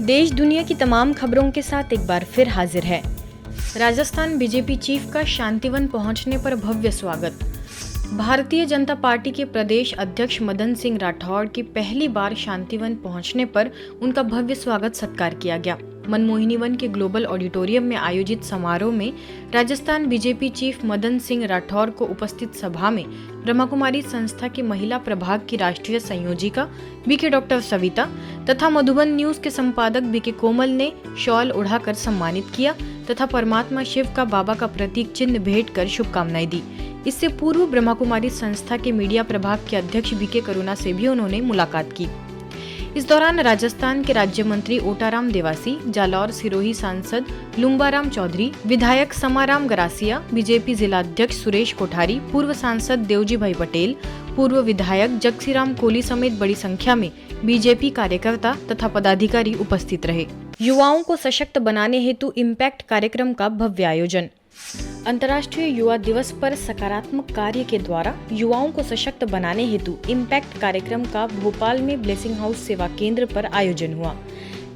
देश दुनिया की तमाम खबरों के साथ एक बार फिर हाजिर है। राजस्थान बीजेपी चीफ का शांतिवन पहुंचने पर भव्य स्वागत। भारतीय जनता पार्टी के प्रदेश अध्यक्ष मदन सिंह राठौड़ की पहली बार शांतिवन पहुंचने पर उनका भव्य स्वागत सत्कार किया गया। मनमोहिनी वन के ग्लोबल ऑडिटोरियम में आयोजित समारोह में राजस्थान बीजेपी चीफ मदन सिंह राठौड़ को उपस्थित सभा में ब्रह्मा कुमारी संस्था के महिला प्रभाग की राष्ट्रीय संयोजिका बीके डॉक्टर सविता तथा मधुबन न्यूज के संपादक बीके कोमल ने शॉल उड़ाकर सम्मानित किया तथा परमात्मा शिव का बाबा का प्रतीक चिन्ह भेंट कर शुभकामनाएं दी। इससे पूर्व ब्रह्मा कुमारी संस्था के मीडिया प्रभाग के अध्यक्ष बीके करुणा से भी उन्होंने मुलाकात की। इस दौरान राजस्थान के राज्य मंत्री ओटाराम देवासी, जालौर सिरोही सांसद लुम्बाराम चौधरी, विधायक समाराम गरासिया, बीजेपी जिला अध्यक्ष सुरेश कोठारी, पूर्व सांसद देवजी भाई पटेल, पूर्व विधायक जगसीराम कोहली समेत बड़ी संख्या में बीजेपी कार्यकर्ता तथा पदाधिकारी उपस्थित रहे। युवाओं को सशक्त बनाने हेतु इम्पैक्ट कार्यक्रम का भव्य आयोजन। अंतर्राष्ट्रीय युवा दिवस पर सकारात्मक कार्य के द्वारा युवाओं को सशक्त बनाने हेतु इम्पैक्ट कार्यक्रम का भोपाल में ब्लेसिंग हाउस सेवा केंद्र पर आयोजन हुआ।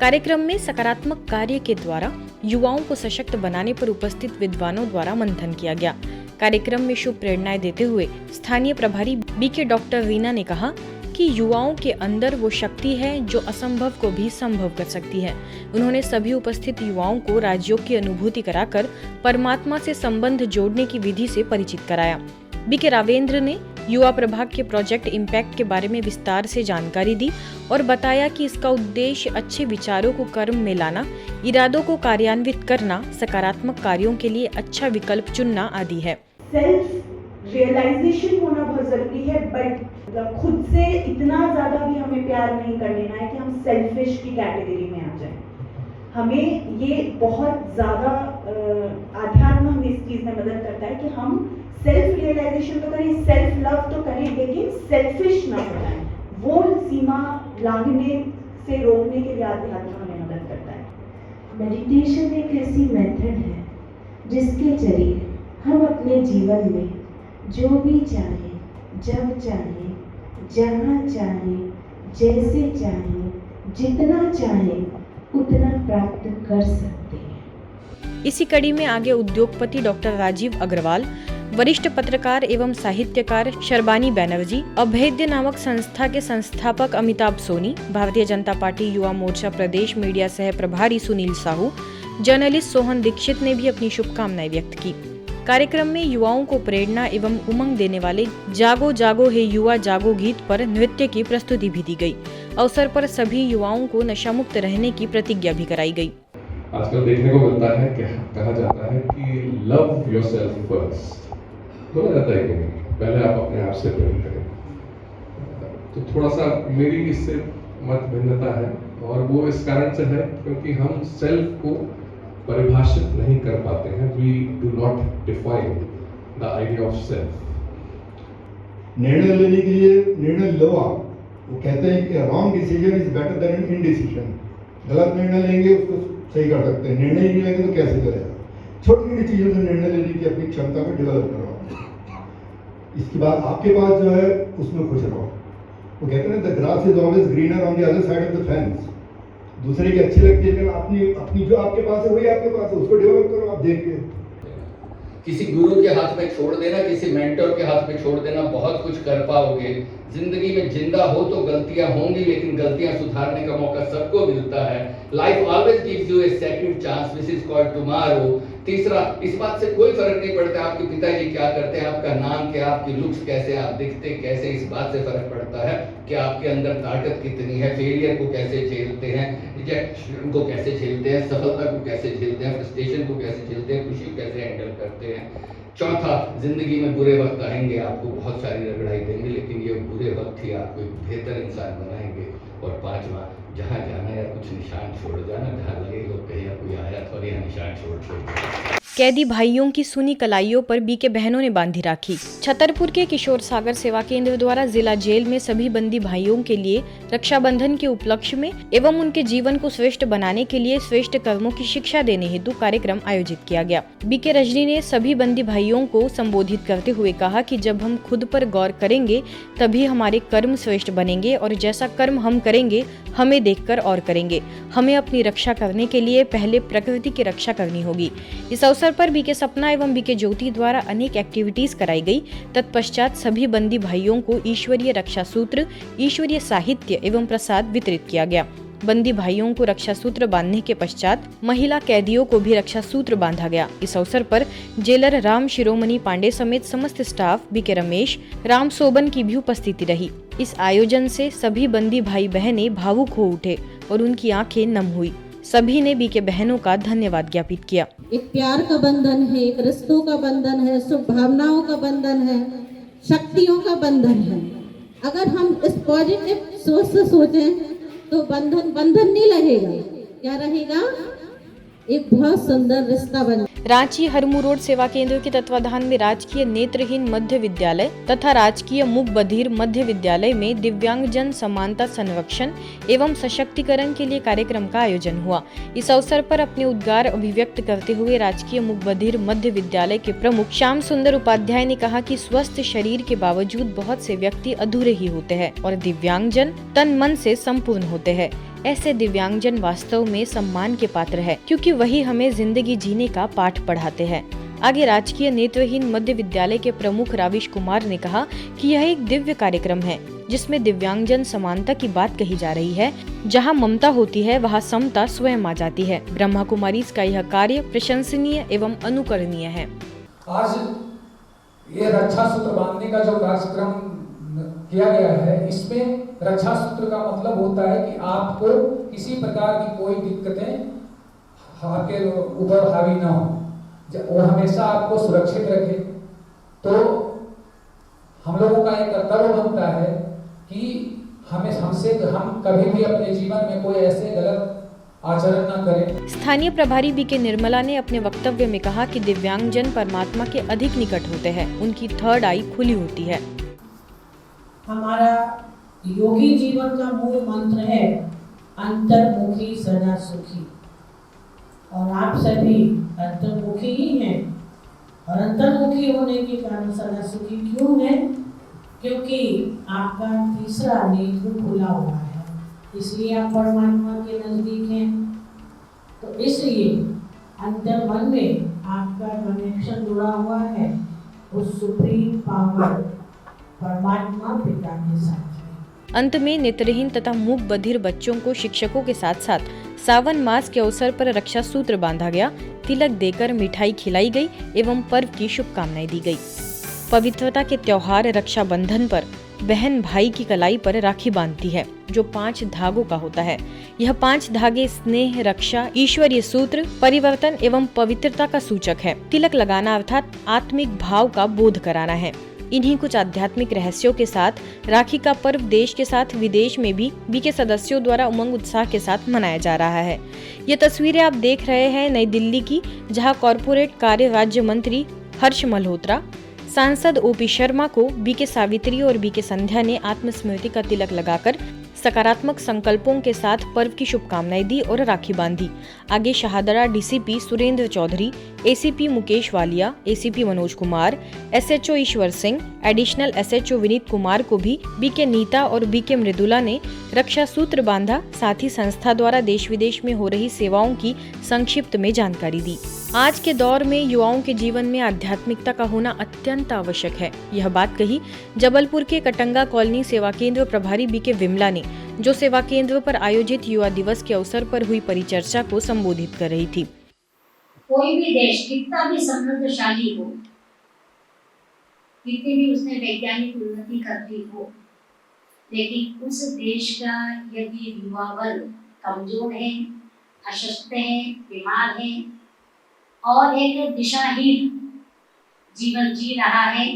कार्यक्रम में सकारात्मक कार्य के द्वारा युवाओं को सशक्त बनाने पर उपस्थित विद्वानों द्वारा मंथन किया गया। कार्यक्रम में शुभ प्रेरणाएं देते हुए स्थानीय प्रभारी बीके डॉक्टर रीना ने कहा कि युवाओं के अंदर वो शक्ति है जो असंभव को भी संभव कर सकती है। उन्होंने सभी उपस्थित युवाओं को राजयोग की अनुभूति कराकर परमात्मा से संबंध जोड़ने की विधि से परिचित कराया। बीके रावेंद्र ने युवा प्रभाग के प्रोजेक्ट इम्पैक्ट के बारे में विस्तार से जानकारी दी और बताया कि इसका उद्देश्य अच्छे विचारों को कर्म में लाना, इरादों को कार्यान्वित करना, सकारात्मक कार्यों के लिए अच्छा विकल्प चुनना आदि है। रियलाइजेशन होना बहुत जरूरी है, बट खुद से इतना ज्यादा भी हमें प्यार नहीं कर लेना है कि हम सेल्फिश की कैटेगरी में आ जाएं। हमें ये बहुत ज्यादा आध्यात्म हमें इस चीज में मदद करता है कि हम सेल्फ रियलाइजेशन तो करें, सेल्फ लव तो करें, लेकिन सेल्फिश ना हो जाए। वो सीमा लांघने से रोकने के लिए आध्यात्म हमें मदद करता है। मेडिटेशन एक ऐसी मेथड है जिसके जरिए हम अपने जीवन में जो भी चाहे, जब चाहे, जहाँ चाहे, जैसे चाहे, जितना चाहे उतना प्राप्त कर सकते हैं। इसी कड़ी में आगे उद्योगपति डॉक्टर राजीव अग्रवाल, वरिष्ठ पत्रकार एवं साहित्यकार शर्बानी बैनर्जी, अभेद्य नामक संस्था के संस्थापक अमिताभ सोनी, भारतीय जनता पार्टी युवा मोर्चा प्रदेश मीडिया सह प्रभारी सुनील साहू, जर्नलिस्ट सोहन दीक्षित ने भी अपनी शुभकामनाएं व्यक्त की। कार्यक्रम में युवाओं को प्रेरणा एवं उमंग देने वाले जागो जागो हे युवा जागो गीत पर नृत्य की प्रस्तुति भी दी गई। अवसर पर सभी युवाओं को नशा मुक्त रहने की प्रतिज्ञा भी कराई गई। आजकल देखने को मिलता है कि कहा जाता है कि लव योरसेल्फ फर्स्ट। बोला जाता है कि नहीं, पहले आप अपने आप से प्रेम करें। तो थोड़ा सा मेरी इससे मत भिन्नता है और वो इस कारण से है क्योंकि हम सेल्फ को परिभाषित नहीं कर पाते हैं। We do not define the idea of self. निर्णय लेने के लिए निर्णय लो आप। वो कहते हैं कि wrong decision is better than an indecision. गलत निर्णय लेंगे उसको सही कर सकते हैं, निर्णय नहीं लेंगे तो कैसे करेगा। छोटी छोटी चीजों से निर्णय लेने की अपनी क्षमता को डेवलप करो। इसके बाद आपके पास जो है उसमें खुश रहो। वो कहते हैं the grass is always greener on the other side of the fence. दूसरे की अच्छी लगती है लेकिन अपनी जो आपके पास है वही आपके पास है, उसको डेवलप करो आप देख के। किसी गुरु के हाथ में छोड़ देना, किसी मेंटर के हाथ में छोड़ देना, बहुत कुछ कर पाओगे। जिंदगी में जिंदा हो तो गलतियां होंगी, लेकिन गलतियां सुधारने का मौका सबको मिलता है। Life always gives U A second chance which is called tomorrow. तीसरा, इस बात से कोई फर्क नहीं पड़ता आपके पिताजी क्या करते हैं, आपका नाम क्या, आपकी लुक्स कैसे, आप दिखते कैसे, इस बात से फर्क पड़ता है कि आपके अंदर ताकत कितनी है, फेलियर को कैसे झेलते हैं, रिजेक्शन को कैसे झेलते हैं, सफलता को कैसे झेलते हैं, फ्रस्ट्रेशन को कैसे झेलते हैं, खुशी को कैसे हैंडल करते हैं। चौथा, जिंदगी में बुरे वक्त आएंगे, आपको बहुत सारी रगड़ाई देंगे, लेकिन ये बुरे वक्त ही आपको एक बेहतर इंसान बनाएंगे। और पांचवा, जहाँ जाना या कुछ निशान छोड़ जाना, जहाँ लगे लोग कहीं कोई आया तो यहाँ निशान छोड़ छोड़। कैदी भाइयों की सुनी कलाइयों पर बीके बहनों ने बांधी राखी। छतरपुर के किशोर सागर सेवा केंद्र द्वारा जिला जेल में सभी बंदी भाइयों के लिए रक्षाबंधन के उपलक्ष्य में एवं उनके जीवन को श्रेष्ठ बनाने के लिए श्रेष्ठ कर्मों की शिक्षा देने हेतु कार्यक्रम आयोजित किया गया। बीके रजनी ने सभी बंदी भाइयों को संबोधित करते हुए कहा कि जब हम खुद पर गौर करेंगे तभी हमारे कर्म श्रेष्ठ बनेंगे और जैसा कर्म हम करेंगे हमें देखकर और करेंगे। हमें अपनी रक्षा करने के लिए पहले प्रकृति की रक्षा करनी होगी। इस अवसर पर बीके सपना एवं बीके ज्योति द्वारा अनेक एक्टिविटीज कराई गई। तत्पश्चात सभी बंदी भाइयों को ईश्वरीय रक्षा सूत्र, ईश्वरीय साहित्य एवं प्रसाद वितरित किया गया। बंदी भाइयों को रक्षा सूत्र बांधने के पश्चात महिला कैदियों को भी रक्षा सूत्र बांधा गया। इस अवसर पर जेलर राम शिरोमणि पांडे समेत समस्त स्टाफ, बीके रमेश, राम सोबन की भी उपस्थिति रही। इस आयोजन से सभी बंदी भाई बहनें भावुक हो उठे और उनकी आंखें नम हुई। सभी ने बीके बहनों का धन्यवाद ज्ञापित किया। एक प्यार का बंधन है, एक रिश्तों का बंधन है, शुभ भावनाओं का बंधन है, शक्तियों का बंधन है। अगर हम इस पॉजिटिव सोच से सोचें तो बंधन नहीं रहेगा, क्या रहेगा? एक बहुत सुंदर रिश्ता बन। रांची हरमू रोड सेवा केंद्र के तत्वाधान में राजकीय नेत्रहीन मध्य विद्यालय तथा राजकीय मूक बधिर मध्य विद्यालय में दिव्यांगजन समानता संरक्षण एवं सशक्तिकरण के लिए कार्यक्रम का आयोजन हुआ। इस अवसर पर अपने उद्गार अभिव्यक्त करते हुए राजकीय मूक बधिर मध्य विद्यालय के प्रमुख श्याम सुंदर उपाध्याय ने कहा कि स्वस्थ शरीर के बावजूद बहुत से व्यक्ति अधूरे ही होते हैं और दिव्यांगजन तन मन से संपूर्ण होते हैं। ऐसे दिव्यांगजन वास्तव में सम्मान के पात्र है, क्योंकि वही हमें जिंदगी जीने का पाठ पढ़ाते हैं। आगे राजकीय नेत्रहीन मध्य विद्यालय के प्रमुख राविश कुमार ने कहा कि यह एक दिव्य कार्यक्रम है जिसमें दिव्यांगजन समानता की बात कही जा रही है। जहां ममता होती है वहां समता स्वयं आ जाती है। ब्रह्मा कुमारी का यह कार्य प्रशंसनीय एवं अनुकरणीय है। आज ये रक्षा सूत्र बांधने का जो कार्यक्रम किया गया है, इसमें रक्षा सूत्र का मतलब होता है कि आपको किसी प्रकार की कोई दिक्कतें आपके ऊपर हावी ना हो, वो हमेशा आपको सुरक्षित रखे। तो हम लोगों का एक कर्तव्य बनता है कि हम कभी भी अपने जीवन में कोई ऐसे गलत आचरण न करें। स्थानीय प्रभारी बीके निर्मला ने अपने वक्तव्य में कहा कि दिव्यांगजन परमात्मा के अधिक निकट होते हैं, उनकी थर्ड आई खुली होती है। हमारा योगी जीवन का मूल मंत्र है अंतर्मुखी सदा सुखी, और आप सभी अंतर्मुखी ही हैं। और अंतर्मुखी होने के कारण सदा सुखी क्यों है? क्योंकि आपका तीसरा नेत्र खुला हुआ है, इसलिए आप परमात्मा के नजदीक हैं। तो इसलिए अंतर मन में आपका कनेक्शन जुड़ा हुआ है उस सुप्रीम पावर परमात्मा पिता के साथ। अंत में नेत्रहीन तथा मूक बधिर बच्चों को शिक्षकों के साथ साथ सावन मास के अवसर पर रक्षा सूत्र बांधा गया, तिलक देकर मिठाई खिलाई गई एवं पर्व की शुभकामनाएं दी गई। पवित्रता के त्योहार रक्षाबंधन पर बहन भाई की कलाई पर राखी बांधती है, जो 5 धागों का होता है। यह 5 धागे स्नेह, रक्षा, ईश्वरीय सूत्र, परिवर्तन एवं पवित्रता का सूचक है। तिलक लगाना अर्थात आत्मिक भाव का बोध कराना है। इन्हीं कुछ आध्यात्मिक रहस्यों के साथ राखी का पर्व देश के साथ विदेश में भी बीके सदस्यों द्वारा उमंग उत्साह के साथ मनाया जा रहा है। ये तस्वीरें आप देख रहे हैं नई दिल्ली की, जहां कॉरपोरेट कार्य राज्य मंत्री हर्ष मल्होत्रा, सांसद ओपी शर्मा को बीके सावित्री और बीके संध्या ने आत्मस्मृति का तिलक लगाकर सकारात्मक संकल्पों के साथ पर्व की शुभकामनाएं दी और राखी बांधी। आगे Shahdara DCP Surendra Chaudhary, ACP Mukesh Walia, ACP Manoj Kumar, SHO Ishwar Singh, additional SHO Vineet Kumar को भी बीके नीता और बीके मृदुला ने रक्षा सूत्र बांधा। साथ ही संस्था द्वारा देश विदेश में हो रही सेवाओं की संक्षिप्त में जानकारी दी। आज के दौर में युवाओं के जीवन में आध्यात्मिकता का होना अत्यंत आवश्यक है। यह बात कही जबलपुर के कटंगा कॉलोनी सेवा केंद्र प्रभारी बीके विमला ने, जो सेवा केंद्र पर आयोजित युवा दिवस के अवसर पर हुई परिचर्चा को संबोधित कर रही थी। कोई भी देश कितना भी समृद्धशाली हो, कितनी भी उसने वैज्ञानिक उन्नति करती हो, लेकिन उस देश का यदि युवा वर्ग कमजोर है, अशक्त है, बीमार है और एक दिशाहीन जीवन जी रहा है,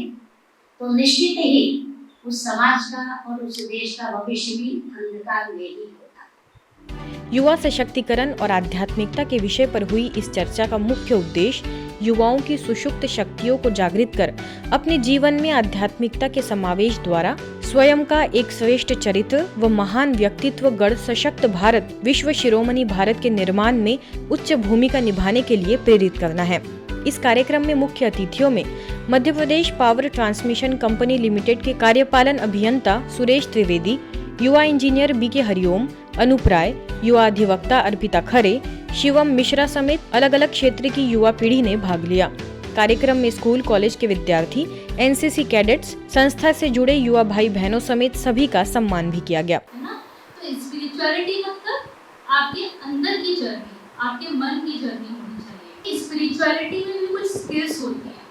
तो निश्चित ही उस समाज का और उस देश का भविष्य भी अंधकार में ही होता। युवा सशक्तिकरण और आध्यात्मिकता के विषय पर हुई इस चर्चा का मुख्य उद्देश्य युवाओं की सुषुप्त शक्तियों को जागृत कर अपने जीवन में आध्यात्मिकता के समावेश द्वारा स्वयं का एक श्रेष्ठ चरित्र व महान व्यक्तित्व गढ़ सशक्त भारत विश्व शिरोमणि भारत के निर्माण में उच्च भूमिका निभाने के लिए प्रेरित करना है। इस कार्यक्रम में मुख्य अतिथियों में Madhya Pradesh power transmission company limited के कार्यपालन अभियंता सुरेश त्रिवेदी, युवा इंजीनियर बीके हरिओम, अनूप राय, युवा अधिवक्ता अर्पिता खरे, शिवम मिश्रा समेत अलग अलग क्षेत्र की युवा पीढ़ी ने भाग लिया। कार्यक्रम में स्कूल कॉलेज के विद्यार्थी, एनसीसी कैडेट्स, संस्था से जुड़े युवा भाई बहनों समेत सभी का सम्मान भी किया गया। तो स्पिरिचुअलिटी मतलब आपके अंदर की जर्नी, आपके मन की जर्नी होनी चाहिए। स्पिरिचुअलिटी में भी कुछ स्किल्स होती हैं,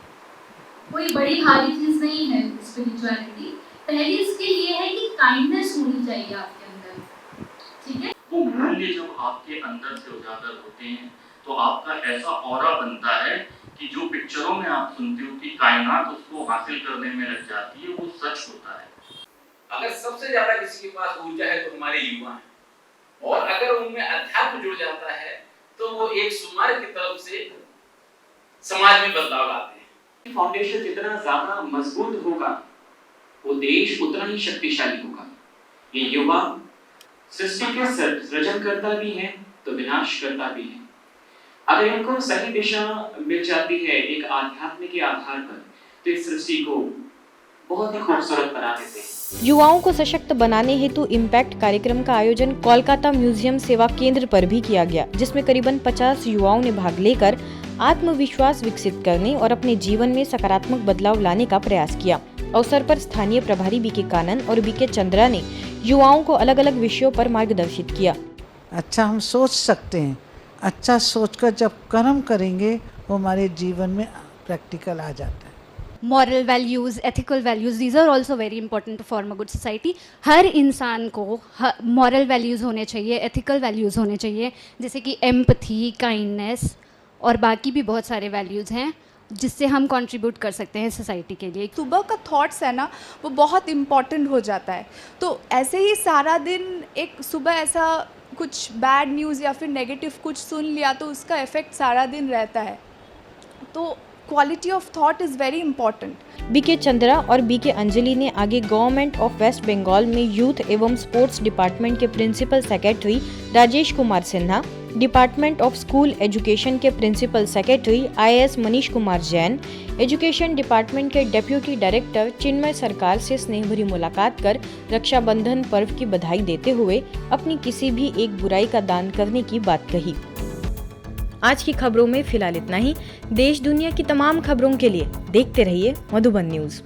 कोई बड़ी भारी चीज नहीं है स्पिरिचुअलिटी। पहली स्किल ये है कि काइंडनेस होनी चाहिए आपके अंदर, ठीक है। वो मूल्य जब आपके अंदर से उजागर होते हैं तो आपका ऐसा ऑरा बनता है कि जो पिक्चरों में आप सुनते हो कि कायनात उसको हासिल करने में लग जाती है, वो सच होता है। अगर सबसे ज्यादा किसी के पास ऊर्जा है तो हमारे युवा हैं, और अगर उनमें अध्यात्म जुड़ जाता है तो वो एक सुमार्ग की तरफ से समाज में बदलाव लाते हैं। फाउंडेशन जितना ज्यादा मजबूत होगा वो देश उतना ही शक्तिशाली होगा। ये युवा सृष्टि के सृजनकर्ता भी हैं तो विनाशकर्ता भी हैं। अगर इनको सही दिशा मिल जाती है एक आध्यात्म के आधार पर तो इस सृष्टि को बहुत ही खूबसूरत बना देते हैं। युवाओं को सशक्त बनाने हेतु इम्पैक्ट कार्यक्रम का आयोजन कोलकाता म्यूजियम सेवा केंद्र पर भी किया गया, जिसमें करीबन 50 युवाओं ने भाग लेकर आत्मविश्वास विकसित करने और अपने जीवन में सकारात्मक बदलाव लाने का प्रयास किया। अवसर पर स्थानीय प्रभारी बीके कानन और बीके चंद्रा ने युवाओं को अलग अलग विषयों पर मार्गदर्शित किया। अच्छा हम सोच सकते हैं, अच्छा सोचकर जब कर्म करेंगे वो हमारे जीवन में प्रैक्टिकल आ जाता है। Moral values, ethical values, these are also very important to form a good society. हर इंसान को मॉरल वैल्यूज़ होने चाहिए, एथिकल वैल्यूज़ होने चाहिए, जैसे कि एम्पथी, काइंडनेस और बाकी भी बहुत सारे वैल्यूज़ हैं जिससे हम कंट्रीब्यूट कर सकते हैं सोसाइटी के लिए। सुबह का थॉट्स है ना वो बहुत इम्पॉर्टेंट हो जाता है। तो ऐसे ही सारा दिन एक सुबह ऐसा कुछ बैड न्यूज़ या फिर नेगेटिव कुछ सुन लिया तो उसका इफ़ेक्ट सारा दिन रहता है। तो quality of thought is very important. BK Chandra और बीके अंजलि ने आगे गवर्नमेंट ऑफ वेस्ट बंगाल में यूथ एवं स्पोर्ट्स डिपार्टमेंट के principal secretary Rajesh Kumar Sinha, department of school education के principal secretary IAS Manish Kumar Jain, education department के डेप्यूटी डायरेक्टर चिन्मय सरकार से स्नेह भरी मुलाकात कर रक्षाबंधन पर्व की बधाई देते हुए अपनी किसी भी एक बुराई का दान करने की बात कही। आज की खबरों में फिलहाल इतना ही। देश दुनिया की तमाम खबरों के लिए देखते रहिए मधुबन न्यूज।